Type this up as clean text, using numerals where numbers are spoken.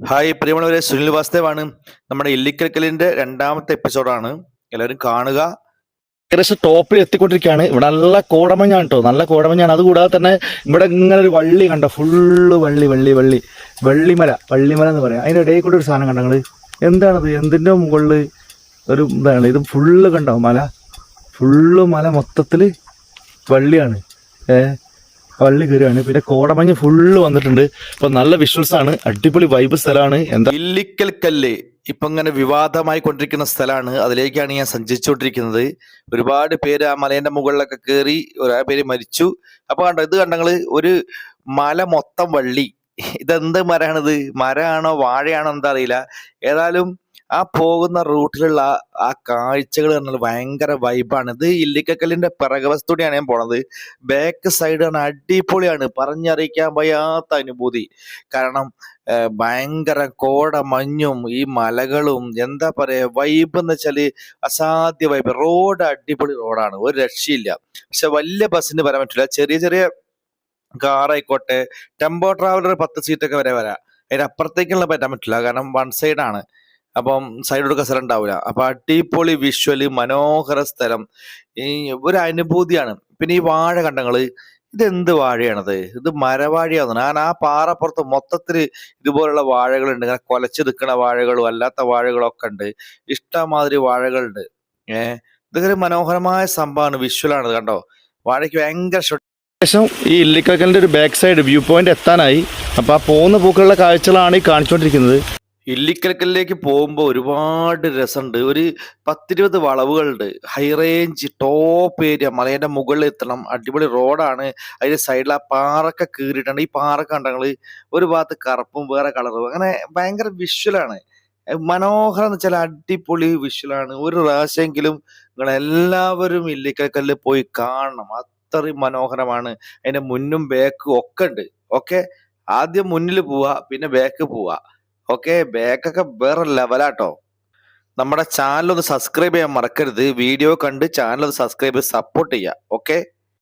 Hi പ്രിയമുള്ളവരെ, സുനിൽ വാസ്തവാണ്. നമ്മുടെ ഇല്ലിക്കൽക്കലിന്റെ രണ്ടാമത്തെ എപ്പിസോഡാണ്. എല്ലാവരും കാണുക. ഏകദേശം ടോപ്പിൽ എത്തിക്കൊണ്ടിരിക്കുകയാണ്. ഇവിടെ നല്ല കോടമഞ്ഞാണ് കേട്ടോ, നല്ല കോടമഞ്ഞാണ്. അതുകൂടാതെ തന്നെ ഇവിടെ ഇങ്ങനെ ഒരു വള്ളി കണ്ടോ, ഫുള്ള് വള്ളി വള്ളി വള്ളി വള്ളിമല വള്ളിമല എന്ന് പറയാം. അതിൻ്റെ ഇടയിൽ കൂടെ ഒരു സാധനം കണ്ടോ നിങ്ങൾ? എന്താണത്? എന്തിൻ്റെ മുകളിൽ ഒരു ഇതാണ് ഇത്? ഫുള്ള് കണ്ടോ മല? ഫുള്ള് മല മൊത്തത്തിൽ വള്ളിയാണ്. വള്ളി കയറുകയാണ്. പിന്നെ കോടമഞ്ഞ് ഫുള്ള് വന്നിട്ടുണ്ട്. അപ്പൊ നല്ല വിഷ്വൽസ് ആണ്, അടിപൊളി വൈബ് സ്ഥലമാണ്. എന്താ ഇല്ലിക്കൽ കല്ല് ഇപ്പൊ ഇങ്ങനെ വിവാദമായി കൊണ്ടിരിക്കുന്ന സ്ഥലമാണ്. അതിലേക്കാണ് ഞാൻ സഞ്ചരിച്ചുകൊണ്ടിരിക്കുന്നത്. ഒരുപാട് പേര് ആ മലേന്റെ മുകളിലൊക്കെ കയറി, ഒരാ പേര് മരിച്ചു. അപ്പൊ കണ്ടോ, ഇത് കണ്ടെങ്കിൽ ഒരു മല മൊത്തം വള്ളി. ഇതെന്ത് മരമാണിത്? മരമാണോ വാഴയാണോ എന്താ അറിയില്ല. ഏതായാലും ആ പോകുന്ന റൂട്ടിലുള്ള ആ കാഴ്ചകൾ പറഞ്ഞാൽ ഭയങ്കര വൈബാണ്. ഇത് ഇല്ലിക്കക്കല്ലിന്റെ പിറകുവശത്തൂടെയാണ് ഞാൻ പോണത്. ബാക്ക് സൈഡാണ്, അടിപൊളിയാണ്, പറഞ്ഞറിയിക്കാൻ വയ്യാത്ത അനുഭൂതി. കാരണം ഭയങ്കര കോട മഞ്ഞും ഈ മലകളും, എന്താ പറയാ, വൈബ് എന്ന് വെച്ചാല് അസാധ്യ വൈബ്. റോഡ് അടിപൊളി റോഡാണ്, ഒരു രക്ഷയില്ല. പക്ഷെ വലിയ ബസ്സിന് വരാൻ പറ്റില്ല. ചെറിയ ചെറിയ കാറായിക്കോട്ടെ, ടെമ്പോ ട്രാവലർ 10 സീറ്റൊക്കെ വരെ വരാം. അതിന് അപ്പുറത്തേക്കുള്ള പറ്റാൻ പറ്റില്ല, കാരണം വൺ സൈഡാണ്. അപ്പം സൈഡ് കൊടുക്കാൻ സ്ഥലം ഉണ്ടാവില്ല. അപ്പൊ അടിപൊളി വിഷ്വല്, മനോഹര സ്ഥലം, ഈ ഒരു അനുഭൂതിയാണ്. പിന്നെ ഈ വാഴ കണ്ടങ്ങള്, ഇതെന്ത് വാഴയാണത്? ഇത് മരവാഴയാന്ന്. ഞാൻ ആ പാറപ്പുറത്ത് മൊത്തത്തില് ഇതുപോലുള്ള വാഴകളുണ്ട്. ഇങ്ങനെ കൊലച്ച് നിൽക്കുന്ന വാഴകളും അല്ലാത്ത വാഴകളും ഒക്കെ ഉണ്ട്. ഇഷ്ടമാതിരി വാഴകളുണ്ട്. ഇതൊക്കെ ഒരു മനോഹരമായ സംഭവമാണ്, വിഷ്വലാണ്. കണ്ടോ, വാഴയ്ക്ക് ഭയങ്കര ശേഷം ഈ ഇല്ലിക്കൽക്കലിന്റെ ഒരു ബാക്ക് സൈഡ് വ്യൂ പോയിന്റ് എത്താനായി. അപ്പൊ ആ പോകുന്ന പൂക്കളുടെ കാഴ്ചകളാണ് ഈ കാണിച്ചുകൊണ്ടിരിക്കുന്നത്. ഇല്ലിക്കൽക്കലിലേക്ക് പോകുമ്പോൾ ഒരുപാട് രസമുണ്ട്. ഒരു 10-20 വളവുകളുണ്ട്. ഹൈ റേഞ്ച് ടോപ്പ് ഏരിയ, മലേന്റെ മുകളിൽ എത്തണം. അടിപൊളി റോഡാണ്. അതിന്റെ സൈഡിൽ ആ പാറൊക്കെ കീറിയിട്ടുണ്ട്. ഈ പാറ കണ്ടങ്ങള് ഒരു ഭാഗത്ത് കറുപ്പും വേറെ കളറും, അങ്ങനെ ഭയങ്കര വിഷ്വലാണ്. മനോഹരം എന്ന് വെച്ചാൽ അടിപൊളി വിഷ്വലാണ്. ഒരു പ്രാവശ്യമെങ്കിലും നിങ്ങൾ എല്ലാവരും ഇല്ലിക്കൽക്കല്ല് പോയി കാണണം. അത്രയും മനോഹരമാണ്. അതിന്റെ മുന്നും ബാക്കും ഒക്കെ ഉണ്ട്. ഓക്കെ, ആദ്യം മുന്നിൽ പോവാ, പിന്നെ ബാക്ക് പോവാ. ഓക്കെ, ബാക്കൊക്കെ വേറെ ലെവലാട്ടോ. നമ്മുടെ ചാനൽ ഒന്ന് സബ്സ്ക്രൈബ് ചെയ്യാൻ മറക്കരുത്. വീഡിയോ കണ്ട് ചാനൽ ഒന്ന് സബ്സ്ക്രൈബ് ചെയ്ത് സപ്പോർട്ട് ചെയ്യുക. ഓക്കെ.